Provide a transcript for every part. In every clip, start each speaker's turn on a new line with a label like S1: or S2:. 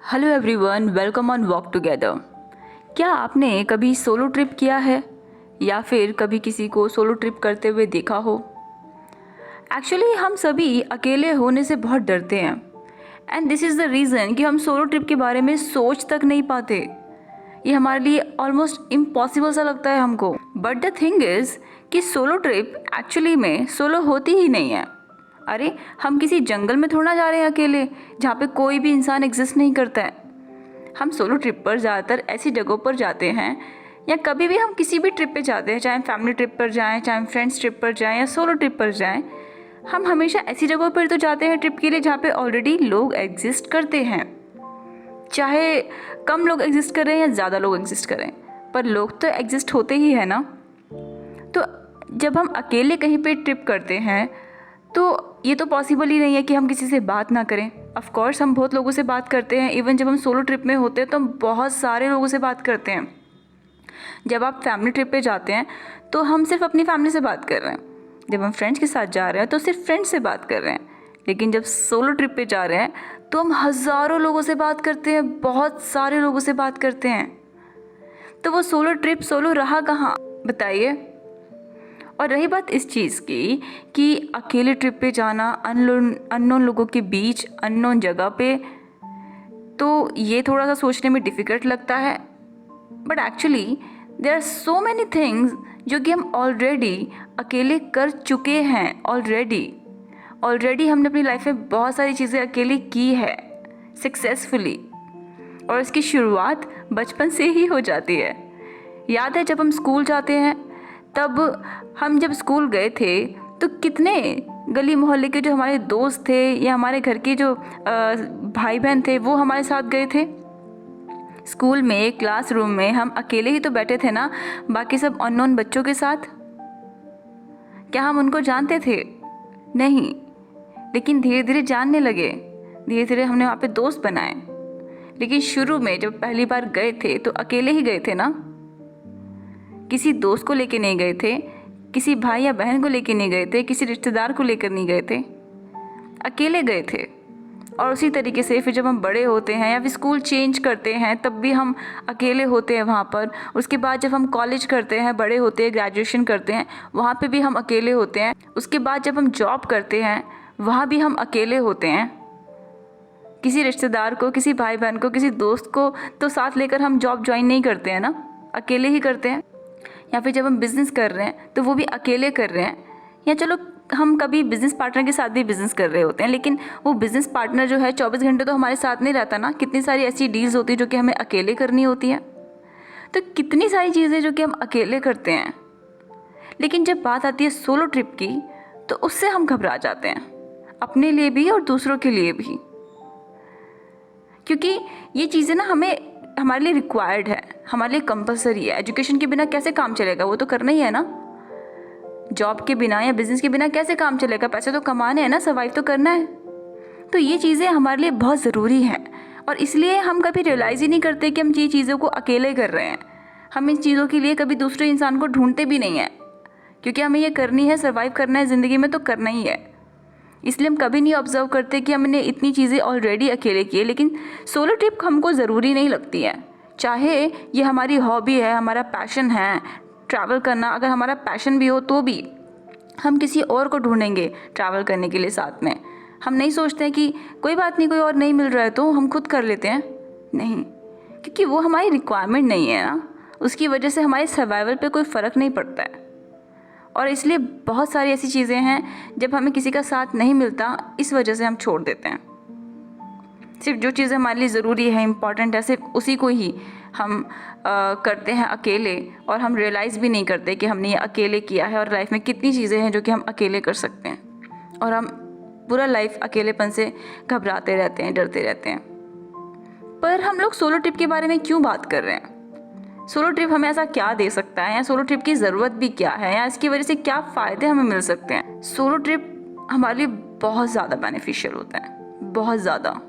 S1: Hello everyone, welcome on walk together. क्या आपने कभी सोलो ट्रिप किया है या फिर कभी किसी को सोलो ट्रिप करते हुए देखा हो? एक्चुअली हम सभी अकेले होने से बहुत डरते हैं and this is the reason कि हम सोलो ट्रिप के बारे में सोच तक नहीं पाते। ये हमारे लिए ऑलमोस्ट इम्पॉसिबल सा लगता है हमको। बट द थिंग इज़ कि सोलो ट्रिप एक्चुअली में सोलो होती ही नहीं है। अरे हम किसी जंगल में थोड़ा जा रहे हैं अकेले जहाँ पे कोई भी इंसान एग्जिस्ट नहीं करता है। हम सोलो ट्रिप पर ज़्यादातर ऐसी जगहों पर जाते हैं या कभी भी हम किसी भी ट्रिप पे जाते हैं, चाहे हम फैमिली ट्रिप पर जाएं, चाहे हम फ्रेंड्स ट्रिप पर जाएं या सोलो ट्रिप पर जाएं, हम हमेशा ऐसी जगहों पर तो जाते हैं ट्रिप के लिए जहाँ पे ऑलरेडी लोग एग्जिस्ट करते हैं। चाहे कम लोग एग्जिस्ट करें या ज़्यादा लोग एग्जिस्ट करें, पर लोग तो एग्जिस्ट होते ही है ना। तो जब हम अकेले कहीं पे ट्रिप करते हैं तो ये तो पॉसिबल ही नहीं है कि हम किसी से बात ना करें। ऑफ कोर्स हम बहुत लोगों से बात करते हैं। इवन जब हम सोलो ट्रिप में होते हैं तो हम बहुत सारे लोगों से बात करते हैं। जब आप फैमिली ट्रिप पे जाते हैं तो हम सिर्फ अपनी फैमिली से बात कर रहे हैं। जब हम फ्रेंड्स के साथ जा रहे हैं तो सिर्फ फ्रेंड्स से बात कर रहे हैं। लेकिन जब सोलो ट्रिप पे जा रहे हैं तो हम हज़ारों लोगों से बात करते हैं, बहुत सारे लोगों से बात करते हैं। तो वो सोलो ट्रिप सोलो रहा कहाँ, बताइए। और रही बात इस चीज़ की कि अकेले ट्रिप पे जाना अननोन लोगों के बीच अननोन जगह पे, तो ये थोड़ा सा सोचने में डिफ़िकल्ट लगता है। But actually there are so many things जो कि हम ऑलरेडी अकेले कर चुके हैं। ऑलरेडी हमने अपनी लाइफ में बहुत सारी चीज़ें अकेले की है सक्सेसफुली, और इसकी शुरुआत बचपन से ही हो जाती है। याद है जब हम स्कूल जाते हैं, तब हम जब स्कूल गए थे तो कितने गली मोहल्ले के जो हमारे दोस्त थे या हमारे घर के जो भाई बहन थे वो हमारे साथ गए थे। स्कूल में क्लासरूम में हम अकेले ही तो बैठे थे ना, बाकी सब अननोन बच्चों के साथ। क्या हम उनको जानते थे? नहीं। लेकिन धीरे धीरे जानने लगे, धीरे धीरे हमने वहाँ पे दोस्त बनाए। लेकिन शुरू में जब पहली बार गए थे तो अकेले ही गए थे ना, किसी दोस्त को लेके नहीं गए थे, किसी भाई या बहन को लेके नहीं गए थे, किसी रिश्तेदार को लेकर नहीं गए थे, अकेले गए थे। और उसी तरीके से फिर जब हम बड़े होते हैं या फिर स्कूल चेंज करते हैं तब भी हम अकेले होते हैं वहाँ पर। उसके बाद जब हम कॉलेज करते हैं, बड़े होते हैं, ग्रेजुएशन करते हैं, वहाँ पे भी हम अकेले होते हैं। उसके बाद जब हम जॉब करते हैं वहाँ भी हम अकेले होते हैं। किसी रिश्तेदार को, किसी भाई बहन को, किसी दोस्त को तो साथ लेकर हम जॉब ज्वाइन नहीं करते हैं ना, अकेले ही करते हैं। या फिर जब हम बिज़नेस कर रहे हैं तो वो भी अकेले कर रहे हैं। या चलो हम कभी बिज़नेस पार्टनर के साथ भी बिज़नेस कर रहे होते हैं, लेकिन वो बिज़नेस पार्टनर जो है 24 घंटे तो हमारे साथ नहीं रहता ना। कितनी सारी ऐसी डील्स होती है जो कि हमें अकेले करनी होती हैं। तो कितनी सारी चीज़ें जो कि हम अकेले करते हैं। लेकिन जब बात आती है सोलो ट्रिप की तो उससे हम घबरा जाते हैं, अपने लिए भी और दूसरों के लिए भी। क्योंकि ये चीज़ें ना हमारे लिए रिक्वायर्ड है, हमारे लिए कंपलसरी है। एजुकेशन के बिना कैसे काम चलेगा, वो तो करना ही है ना। जॉब के बिना या बिजनेस के बिना कैसे काम चलेगा, पैसे तो कमाने हैं ना, सर्वाइव तो करना है। तो ये चीज़ें हमारे लिए बहुत ज़रूरी हैं और इसलिए हम कभी रियलाइज़ ही नहीं करते कि हम ये चीज़ों को अकेले कर रहे हैं। हम इन चीज़ों के लिए कभी दूसरे इंसान को ढूंढते भी नहीं हैं, क्योंकि हमें ये करनी है, सर्वाइव करना है ज़िंदगी में, तो करना ही है। इसलिए हम कभी नहीं ऑब्जर्व करते कि हमने इतनी चीज़ें ऑलरेडी अकेले की है। लेकिन सोलो ट्रिप हमको ज़रूरी नहीं लगती है। चाहे ये हमारी हॉबी है, हमारा पैशन है ट्रैवल करना, अगर हमारा पैशन भी हो तो भी हम किसी और को ढूंढेंगे ट्रैवल करने के लिए साथ में। हम नहीं सोचते हैं कि कोई बात नहीं, कोई और नहीं मिल रहा है तो हम खुद कर लेते हैं। नहीं, क्योंकि वो हमारी रिक्वायरमेंट नहीं है ना। उसकी वजह से हमारे सर्वाइवल पे कोई फ़र्क नहीं पड़ता है। और इसलिए बहुत सारी ऐसी चीज़ें हैं जब हमें किसी का साथ नहीं मिलता, इस वजह से हम छोड़ देते हैं। सिर्फ जो चीज़ें हमारे लिए ज़रूरी है, इम्पॉर्टेंट है, सिर्फ उसी को ही हम करते हैं अकेले। और हम रियलाइज़ भी नहीं करते कि हमने ये अकेले किया है और लाइफ में कितनी चीज़ें हैं जो कि हम अकेले कर सकते हैं। और हम पूरा लाइफ अकेलेपन से घबराते रहते हैं, डरते रहते हैं। पर हम लोग सोलो ट्रिप के बारे में क्यों बात कर रहे हैं? सोलो ट्रिप हमें ऐसा क्या दे सकता है, या सोलो ट्रिप की ज़रूरत भी क्या है, या इसकी वजह से क्या फ़ायदे हमें मिल सकते हैं? सोलो ट्रिप हमारे लिए बहुत ज़्यादा बेनिफिशियल होता है, बहुत ज़्यादा।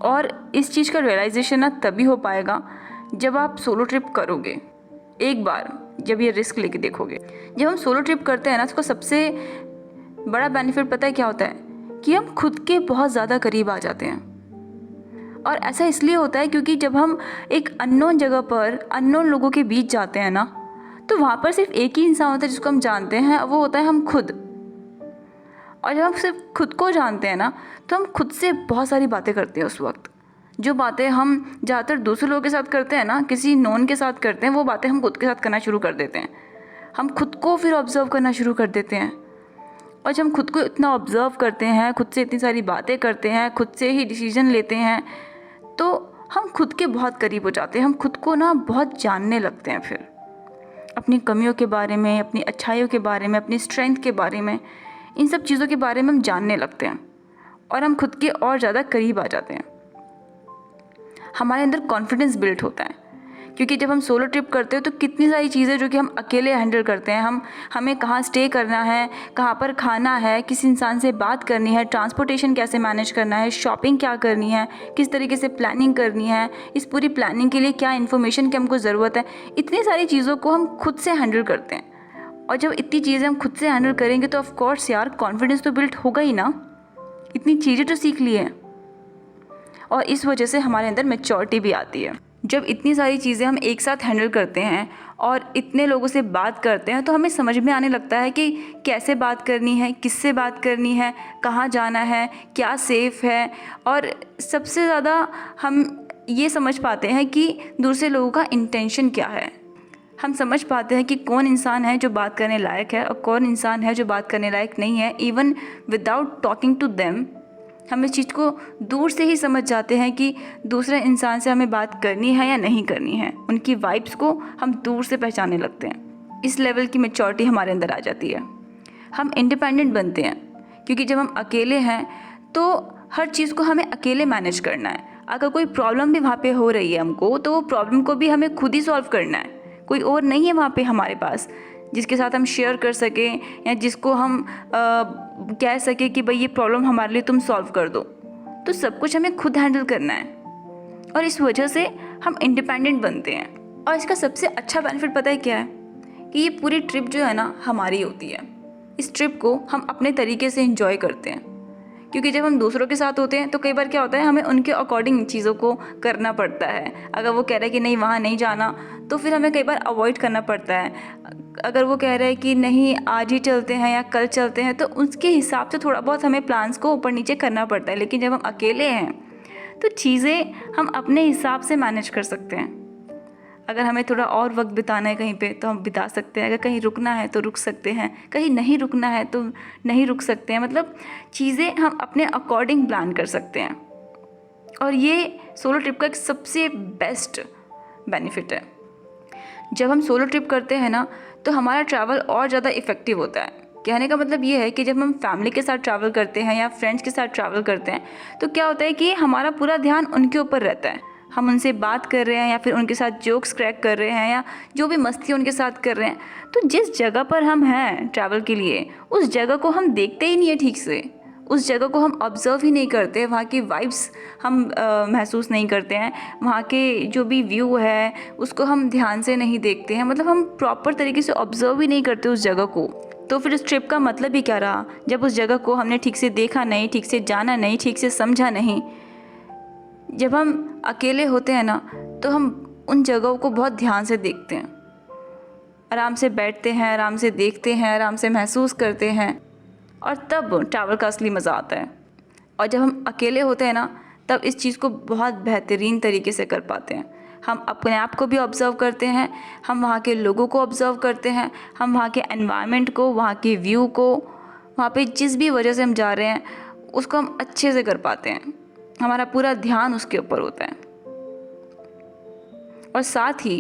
S1: और इस चीज़ का रियलाइजेशन ना तभी हो पाएगा जब आप सोलो ट्रिप करोगे, एक बार जब ये रिस्क लेके देखोगे। जब हम सोलो ट्रिप करते हैं ना, उसको सबसे बड़ा बेनिफिट पता है क्या होता है? कि हम खुद के बहुत ज़्यादा करीब आ जाते हैं। और ऐसा इसलिए होता है क्योंकि जब हम एक अननोन जगह पर अननोन लोगों के बीच जाते हैं ना, तो वहाँ पर सिर्फ एक ही इंसान होता है जिसको हम जानते हैं, वो होता है हम खुद। और जब हम सिर्फ खुद को जानते हैं ना, तो हम खुद से बहुत सारी बातें करते हैं उस वक्त। जो बातें हम ज़्यादातर दूसरे लोगों के साथ करते हैं ना, किसी नॉन के साथ करते हैं, वो बातें हम खुद के साथ करना शुरू कर देते हैं। हम खुद को फिर ऑब्ज़र्व करना शुरू कर देते हैं। और जब हम खुद को इतना ऑब्ज़र्व करते हैं, खुद से इतनी सारी बातें करते हैं, खुद से ही डिसीजन लेते हैं, तो हम खुद के बहुत करीब हो जाते हैं। हम खुद को ना बहुत जानने लगते हैं। फिर अपनी कमियों के बारे में, अपनी अच्छाइयों के बारे में, अपनी स्ट्रेंथ के बारे में, इन सब चीज़ों के बारे में हम जानने लगते हैं और हम खुद के और ज़्यादा करीब आ जाते हैं। हमारे अंदर कॉन्फिडेंस बिल्ड होता है, क्योंकि जब हम सोलो ट्रिप करते हैं तो कितनी सारी चीज़ें जो कि हम अकेले हैंडल करते हैं। हमें कहाँ स्टे करना है, कहाँ पर खाना है, किस इंसान से बात करनी है, ट्रांसपोर्टेशन कैसे मैनेज करना है, शॉपिंग क्या करनी है, किस तरीके से प्लानिंग करनी है, इस पूरी प्लानिंग के लिए क्या इन्फॉर्मेशन की हमको ज़रूरत है, इतनी सारी चीज़ों को हम खुद से हैंडल करते हैं। और जब इतनी चीज़ें हम खुद से हैंडल करेंगे तो ऑफ कोर्स यार कॉन्फिडेंस तो बिल्ड होगा ही ना। इतनी चीज़ें तो सीख ली हैं और इस वजह से हमारे अंदर मैच्योरिटी भी आती है। जब इतनी सारी चीज़ें हम एक साथ हैंडल करते हैं और इतने लोगों से बात करते हैं, तो हमें समझ में आने लगता है कि कैसे बात करनी है, किससे बात करनी है, कहाँ जाना है, क्या सेफ़ है। और सबसे ज़्यादा हम ये समझ पाते हैं कि दूसरे लोगों का इंटेंशन क्या है। हम समझ पाते हैं कि कौन इंसान है जो बात करने लायक है और कौन इंसान है जो बात करने लायक नहीं है। Even without talking to them हम इस चीज़ को दूर से ही समझ जाते हैं कि दूसरे इंसान से हमें बात करनी है या नहीं करनी है। उनकी वाइब्स को हम दूर से पहचानने लगते हैं। इस लेवल की मैच्योरिटी हमारे अंदर आ जाती है। हम इंडिपेंडेंट बनते हैं, क्योंकि जब हम अकेले हैं तो हर चीज़ को हमें अकेले मैनेज करना है। अगर कोई प्रॉब्लम भी वहाँ पे हो रही है हमको, तो वो प्रॉब्लम को भी हमें खुद ही सॉल्व करना है। कोई और नहीं है वहाँ पे हमारे पास जिसके साथ हम शेयर कर सकें या जिसको हम कह सकें कि भाई ये प्रॉब्लम हमारे लिए तुम सॉल्व कर दो। तो सब कुछ हमें खुद हैंडल करना है और इस वजह से हम इंडिपेंडेंट बनते हैं। और इसका सबसे अच्छा बेनिफिट पता है क्या है, कि ये पूरी ट्रिप जो है ना हमारी होती है। इस ट्रिप को हम अपने तरीके से एंजॉय करते हैं, क्योंकि जब हम दूसरों के साथ होते हैं तो कई बार क्या होता है, हमें उनके अकॉर्डिंग चीज़ों को करना पड़ता है। अगर वो कह रहे हैं कि नहीं वहाँ नहीं जाना, तो फिर हमें कई बार अवॉइड करना पड़ता है। अगर वो कह रहे हैं कि नहीं आज ही चलते हैं या कल चलते हैं, तो उसके हिसाब से थोड़ा बहुत हमें प्लान्स को ऊपर नीचे करना पड़ता है। लेकिन जब हम अकेले हैं तो चीज़ें हम अपने हिसाब से मैनेज कर सकते हैं। अगर हमें थोड़ा और वक्त बिताना है कहीं पे तो हम बिता सकते हैं, अगर कहीं रुकना है तो रुक सकते हैं, कहीं नहीं रुकना है तो नहीं रुक सकते हैं। मतलब चीज़ें हम अपने अकॉर्डिंग प्लान कर सकते हैं और ये सोलो ट्रिप का एक सबसे बेस्ट बेनिफिट है। जब हम सोलो ट्रिप करते हैं ना तो हमारा ट्रैवल और ज़्यादा इफ़ेक्टिव होता है। कहने का मतलब ये है कि जब हम फैमिली के साथ ट्रैवल करते हैं या फ्रेंड्स के साथ ट्रैवल करते हैं तो क्या होता है कि हमारा पूरा ध्यान उनके ऊपर रहता है। हम उनसे बात कर रहे हैं या फिर उनके साथ जोक्स क्रैक कर रहे हैं या जो भी मस्ती उनके साथ कर रहे हैं, तो जिस जगह पर हम हैं ट्रैवल के लिए उस जगह को हम देखते ही नहीं है ठीक से, उस जगह को हम ऑब्ज़र्व ही नहीं करते, वहाँ की वाइब्स हम महसूस नहीं करते हैं, वहाँ के जो भी व्यू है उसको हम ध्यान से नहीं देखते हैं। मतलब हम प्रॉपर तरीके से ऑब्ज़र्व ही नहीं करते उस जगह को। तो फिर उस ट्रिप का मतलब ही क्या रहा, जब उस जगह को हमने ठीक से देखा नहीं, ठीक से जाना नहीं, ठीक से समझा नहीं। जब हम अकेले होते हैं ना तो हम उन जगहों को बहुत ध्यान से देखते हैं, आराम से बैठते हैं, आराम से देखते हैं, आराम से महसूस करते हैं और तब ट्रैवल का असली मज़ा आता है। और जब हम अकेले होते हैं ना तब इस चीज़ को बहुत बेहतरीन तरीके से कर पाते हैं। हम अपने आप को भी ऑब्ज़र्व करते हैं, हम वहाँ के लोगों को ऑब्ज़र्व करते हैं, हम वहाँ के एनवायरनमेंट को, वहाँ के व्यू को, वहाँ पे जिस भी वजह से हम जा रहे हैं उसको हम अच्छे से कर पाते हैं। हमारा पूरा ध्यान उसके ऊपर होता है और साथ ही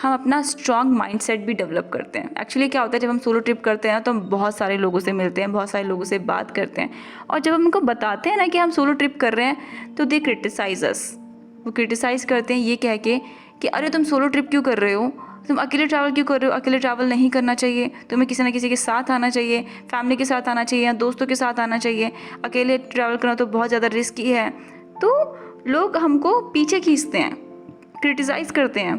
S1: हम अपना स्ट्रॉन्ग माइंडसेट भी डेवलप करते हैं। एक्चुअली क्या होता है, जब हम सोलो ट्रिप करते हैं ना तो हम बहुत सारे लोगों से मिलते हैं, बहुत सारे लोगों से बात करते हैं और जब हम उनको बताते हैं ना कि हम सोलो ट्रिप कर रहे हैं तो दे क्रिटिसाइज अस। वो क्रिटिसाइज़ करते हैं ये कह के कि अरे तुम सोलो ट्रिप क्यों कर रहे हो, तुम अकेले ट्रैवल क्यों कर रहे हो, अकेले ट्रैवल नहीं करना चाहिए, तुम्हें किसी ना किसी के साथ आना चाहिए, फैमिली के साथ आना चाहिए या दोस्तों के साथ आना चाहिए, अकेले ट्रैवल करना तो बहुत ज़्यादा रिस्की है। तो लोग हमको पीछे खींचते हैं, क्रिटिसाइज़ करते हैं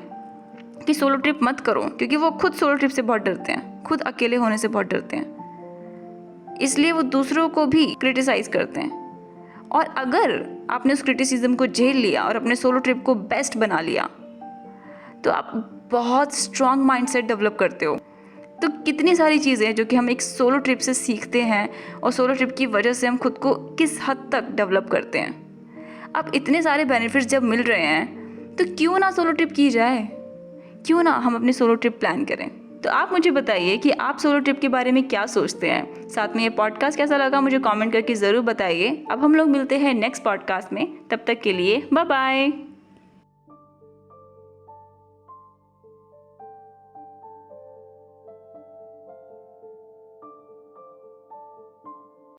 S1: कि सोलो ट्रिप मत करो, क्योंकि वो खुद सोलो ट्रिप से बहुत डरते हैं, खुद अकेले होने से बहुत डरते हैं, इसलिए वो दूसरों को भी क्रिटिसाइज़ करते हैं। और अगर आपने उस क्रिटिसिज्म को झेल लिया और अपने सोलो ट्रिप को बेस्ट बना लिया तो आप बहुत स्ट्रॉन्ग माइंडसेट डेवलप करते हो। तो कितनी सारी चीज़ें हैं जो कि हम एक सोलो ट्रिप से सीखते हैं और सोलो ट्रिप की वजह से हम खुद को किस हद तक डेवलप करते हैं। अब इतने सारे बेनिफिट्स जब मिल रहे हैं तो क्यों ना सोलो ट्रिप की जाए, क्यों ना हम अपनी सोलो ट्रिप प्लान करें। तो आप मुझे बताइए कि आप सोलो ट्रिप के बारे में क्या सोचते हैं। साथ में ये पॉडकास्ट कैसा लगा मुझे कमेंट करके ज़रूर बताइए। अब हम लोग मिलते हैं नेक्स्ट पॉडकास्ट में, तब तक के लिए बाय बाय।